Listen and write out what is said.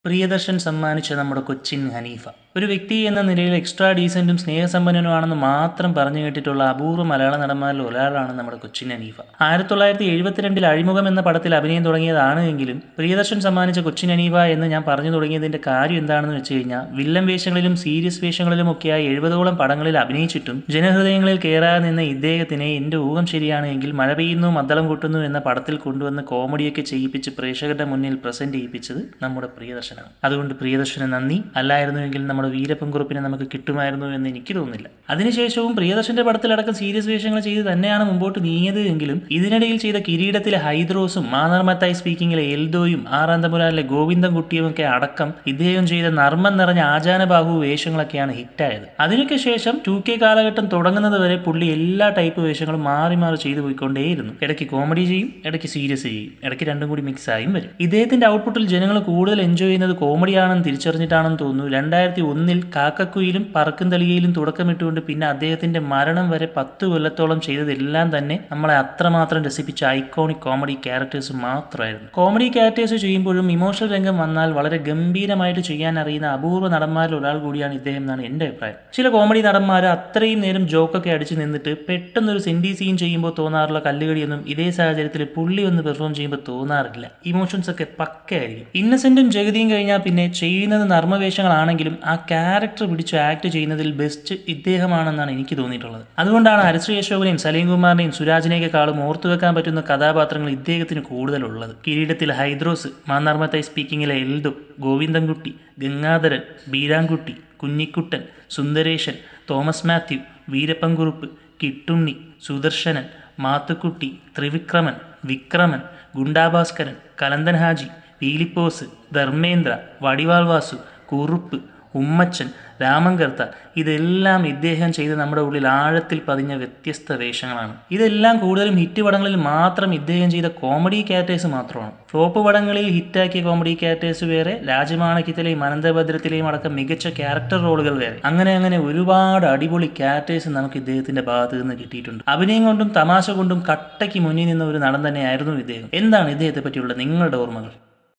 പ്രിയദർശൻ സമ്മാനിച്ച നമ്മുടെ കൊച്ചിൻ ഹനീഫ ഒരു വ്യക്തി എന്ന നിലയിൽ എക്സ്ട്രാ ഡീസൻറ്റും സ്നേഹസമ്പന്നനുമാണെന്ന് മാത്രം പറഞ്ഞു കേട്ടിട്ടുള്ള അപൂർവ മലയാള നടന്മാരിൽ ഒരാളാണ് നമ്മുടെ കൊച്ചിൻ ഹനീഫ. 1972 അഴിമുഖം എന്ന പടത്തിൽ അഭിനയം തുടങ്ങിയതാണ് എങ്കിലും പ്രിയദർശൻ സമ്മാനിച്ച കൊച്ചിൻ ഹനീഫ എന്ന് ഞാൻ പറഞ്ഞു തുടങ്ങിയതിന്റെ കാര്യം എന്താണെന്ന് വെച്ച് കഴിഞ്ഞാൽ, വില്ലൻ വേഷങ്ങളിലും സീരിയസ് വേഷങ്ങളിലും ഒക്കെയായി 70ഓളം പടങ്ങളിൽ അഭിനയിച്ചിട്ടും ജനഹൃദയങ്ങളിൽ കയറാതെ നിന്ന ഇദ്ദേഹത്തിനെ എന്റെ ഊഹം ശരിയാണ് എങ്കിൽ മഴ പെയ്യുന്നു മദ്ദളം കൊട്ടുന്നു എന്ന പടത്തിൽ കൊണ്ടുവന്ന് കോമഡിയൊക്കെ ചെയ്യിപ്പിച്ച് പ്രേക്ഷകരുടെ മുന്നിൽ പ്രസന്റ് ചെയ്യിപ്പിച്ചത് നമ്മുടെ പ്രിയദർശൻ. അതുകൊണ്ട് പ്രിയദർശന് നന്ദി. അല്ലായിരുന്നുവെങ്കിൽ നമ്മുടെ വീരപ്പൻകുറുപ്പിനെ നമുക്ക് കിട്ടുമായിരുന്നു എന്ന് എനിക്ക് തോന്നുന്നില്ല. അതിനുശേഷവും പ്രിയദർശന്റെ പടത്തിലടക്കം സീരിയസ് വേഷങ്ങൾ ചെയ്ത് തന്നെയാണ് മുമ്പോട്ട് നീങ്ങിയത് എങ്കിലും ഇതിനിടയിൽ ചെയ്ത കിരീടത്തിലെ ഹൈദ്രോസും, മാന്നാർ സ്പീക്കിങ്ങിലെ എൽദോയും, ആറാം തമ്പുരാനിലെ ഗോവിന്ദൻകുട്ടിയും ഒക്കെ അടക്കം ഇദ്ദേഹം ചെയ്ത നർമ്മം നിറഞ്ഞ ആചാനബാഹു വേഷങ്ങളൊക്കെയാണ് ഹിറ്റായത്. അതിനൊക്കെ ശേഷം 2K കാലഘട്ടം തുടങ്ങുന്നത് വരെ പുള്ളി എല്ലാ ടൈപ്പ് വേഷങ്ങളും മാറി മാറി ചെയ്തു പോയിക്കൊണ്ടേയിരുന്നു. ഇടയ്ക്ക് കോമഡി ചെയ്യും, ഇടയ്ക്ക് സീരിയസ് ചെയ്യും, ഇടയ്ക്ക് രണ്ടും കൂടി മിക്സ് ആയും വരും. ഇദ്ദേഹത്തിന്റെ ഔട്ട്പുട്ടിൽ ജനങ്ങൾ കൂടുതൽ എൻജോയ് ചെയ്യുന്നത് കോമഡിയാണെന്ന് തിരിച്ചറിഞ്ഞിട്ടാണെന്ന് തോന്നുന്നു 2001 പറക്കും തളികയിലും തുടക്കമിട്ടുകൊണ്ട് പിന്നെ അദ്ദേഹത്തിന്റെ മരണം വരെ 10 കൊല്ലത്തോളം ചെയ്തതെല്ലാം തന്നെ നമ്മളെ അത്രമാത്രം രസിപ്പിച്ച ഐക്കോണിക് കോമഡി ക്യാരക്ടേഴ്സ് മാത്രമായിരുന്നു. കോമഡി ക്യാരക്ടേഴ്സ് ചെയ്യുമ്പോഴും ഇമോഷണൽ രംഗം വന്നാൽ വളരെ ഗംഭീരമായിട്ട് ചെയ്യാൻ അറിയുന്ന അപൂർവ നടന്മാരിൽ ഒരാൾ കൂടിയാണ് ഇദ്ദേഹം എന്നാണ് എൻ്റെ അഭിപ്രായം. ചില കോമഡി നടന്മാർ അത്രയും നേരം ജോക്കൊക്കെ അടിച്ച് നിന്നിട്ട് പെട്ടെന്നൊരു സെന്റി സീൻ ചെയ്യുമ്പോൾ തോന്നാറുള്ള കല്ലുകടിയൊന്നും ഇതേ സാഹചര്യത്തിൽ പുള്ളി ഒന്ന് പെർഫോം ചെയ്യുമ്പോൾ തോന്നാറില്ല. ഇമോഷൻസ് ഒക്കെ പക്കയായിരിക്കും. ഇന്നസെന്റും ജഗതിയും കഴിഞ്ഞാൽ പിന്നെ ചെയ്യുന്നത് നർമ്മവേഷങ്ങളാണെങ്കിലും ആ ക്യാരക്ടർ പിടിച്ച് ആക്ട് ചെയ്യുന്നതിൽ ബെസ്റ്റ് ഇദ്ദേഹമാണെന്നാണ് എനിക്ക് തോന്നിയിട്ടുള്ളത്. അതുകൊണ്ടാണ് ഹരിശ്രീ അശോകനെയും സലീം കുമാറിനെയും സുരാജിനെയൊക്കെക്കാളും ഓർത്തുവെക്കാൻ പറ്റുന്ന കഥാപാത്രങ്ങൾ ഇദ്ദേഹത്തിന് കൂടുതലുള്ളത്. കിരീടത്തിൽ ഹൈദ്രോസ്, മാന്നാർ സ്പീക്കിങ്ങിലെ എൽദോ, ഗോവിന്ദൻകുട്ടി, ഗംഗാധരൻ, ബീരാൻകുട്ടി, കുഞ്ഞിക്കുട്ടൻ, സുന്ദരേശൻ, തോമസ് മാത്യു, വീരപ്പൻകുറുപ്പ്, കിട്ടുണ്ണി, സുദർശനൻ, മാത്തുക്കുട്ടി, ത്രിവിക്രമൻ, വിക്രമൻ, ഗുണ്ടാഭാസ്കരൻ, കലന്തൻ ഹാജി, പീലിപ്പോസ്, ധർമ്മേന്ദ്ര, വടിവാൾ വാസു, കുറുപ്പ്, ഉമ്മച്ചൻ, രാമൻകർത്ത, ഇതെല്ലാം ഇദ്ദേഹം ചെയ്ത് നമ്മുടെ ഉള്ളിൽ ആഴത്തിൽ പതിഞ്ഞ വ്യത്യസ്ത വേഷങ്ങളാണ്. ഇതെല്ലാം കൂടുതലും ഹിറ്റ് പടങ്ങളിൽ മാത്രം ഇദ്ദേഹം ചെയ്ത കോമഡി ക്യാരക്ടേഴ്സ് മാത്രമാണ്. ഫ്ലോപ്പ് പടങ്ങളിൽ ഹിറ്റാക്കിയ കോമഡി ക്യാരക്ടേഴ്സ് വേറെ, രാജമാണിക്യത്തിലെയും അനന്തഭദ്രത്തിലെയും അടക്കം മികച്ച ക്യാരക്ടർ റോളുകൾ വേറെ. അങ്ങനെ ഒരുപാട് അടിപൊളി ക്യാരക്ടേഴ്സ് നമുക്ക് ഇദ്ദേഹത്തിന്റെ ഭാഗത്ത് നിന്ന് കിട്ടിയിട്ടുണ്ട്. അഭിനയം കൊണ്ടും തമാശ കൊണ്ടും കട്ടയ്ക്ക് മുന്നിൽ നിന്ന ഒരു നടൻ തന്നെയായിരുന്നു ഇദ്ദേഹം. എന്താണ് ഇദ്ദേഹത്തെ പറ്റിയുള്ള നിങ്ങളുടെ ഓർമ്മകൾ?